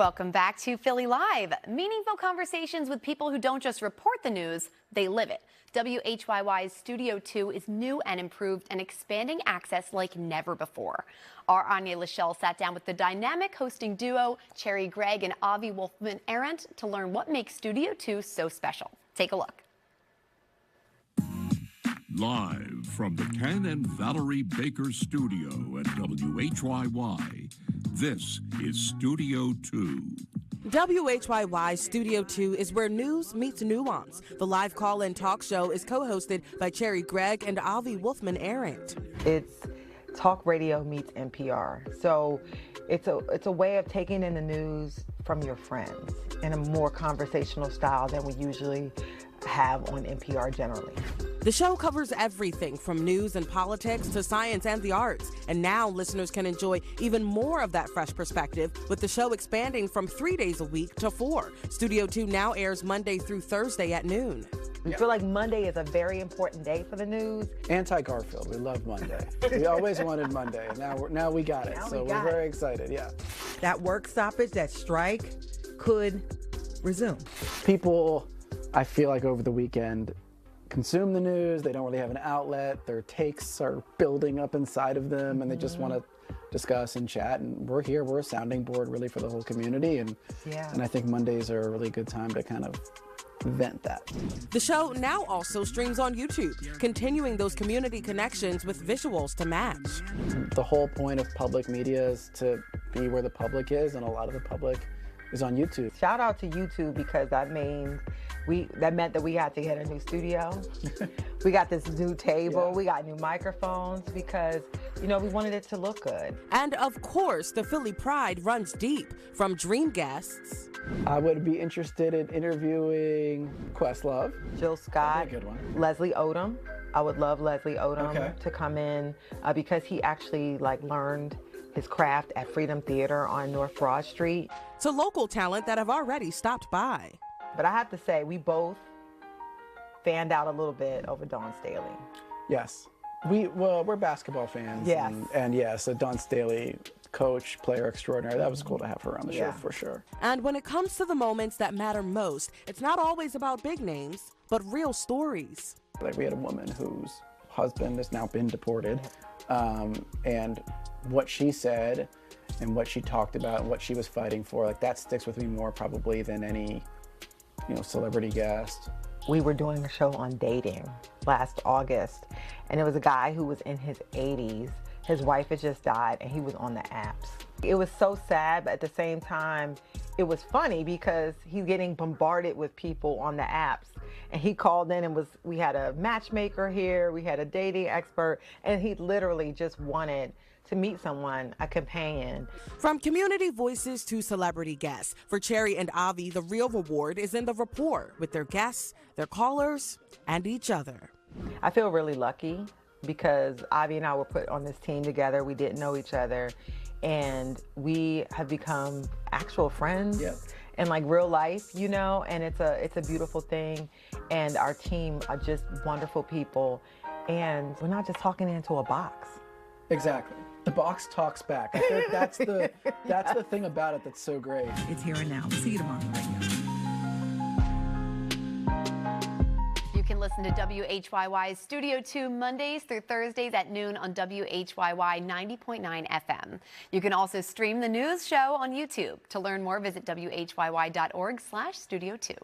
Welcome back to Philly Live. Meaningful conversations with people who don't just report the news, they live it. WHYY's Studio 2 is new and improved and expanding access like never before. Our Aunyea Lachelle sat down with the dynamic hosting duo, Cherri, Gregg, and Wolfman-Arent to learn what makes Studio 2 so special. Take a look. Live from the Ken and Valerie Baker studio at WHYY, this is Studio 2. WHYY Studio 2 is where news meets nuance. The live call-in talk show is co-hosted by Cherri, Gregg, and Wolfman-Arent. It's talk radio meets NPR. So it's a way of taking in the news from your friends in a more conversational style than we usually have on NPR generally. The show covers everything from news and politics to science and the arts. And now listeners can enjoy even more of that fresh perspective with the show expanding from 3 days a week to 4. Studio 2 now airs Monday through Thursday at noon. We feel like Monday is a very important day for the news. Anti-Garfield, we love Monday. We always wanted Monday. Now we got it, so we're very excited, yeah. That work stoppage, that strike could resume. People, I feel like over the weekend, consume the news, they don't really have an outlet, their takes are building up inside of them, and they just want to discuss and chat, and we're here, we're a sounding board really for the whole community, and I think Mondays are a really good time to kind of vent that. The show now also streams on YouTube, continuing those community connections with visuals to match. The whole point of public media is to be where the public is, and a lot of the public is on YouTube. Shout out to YouTube because that meant that we had to get a new studio. We got this new table, we got new microphones because, we wanted it to look good. And of course, the Philly pride runs deep from dream guests. I would be interested in interviewing Questlove. Jill Scott, a good one. Leslie Odom. I would love Leslie Odom to come in because he actually learned his craft at Freedom Theater on North Broad Street. To local talent that have already stopped by. But I have to say, we both fanned out a little bit over Dawn Staley. Yes. We're basketball fans. Yes. And yes, so Dawn Staley, coach, player extraordinary. That was cool to have her on the show for sure. And when it comes to the moments that matter most, it's not always about big names, but real stories. We had a woman whose husband has now been deported, and what she said and what she talked about and what she was fighting for, that sticks with me more probably than any, celebrity guest. We were doing a show on dating last August, and it was a guy who was in his 80s. His wife had just died, and he was on the apps. It was so sad, but at the same time, it was funny because he's getting bombarded with people on the apps. And he called in and we had a matchmaker here, we had a dating expert, and he literally just wanted to meet someone, a companion. From community voices to celebrity guests, for Cherri and Avi, the real reward is in the rapport with their guests, their callers, and each other. I feel really lucky because Avi and I were put on this team together. We didn't know each other, and we have become actual friends in real life, and it's a beautiful thing. And our team are just wonderful people, and we're not just talking into a box. Exactly. The box talks back. I think that's the thing about it that's so great. It's here and now. See you tomorrow. You can listen to WHYY's Studio 2 Mondays through Thursdays at noon on WHYY 90.9 FM. You can also stream the news show on YouTube. To learn more, visit WHYY.org/Studio 2.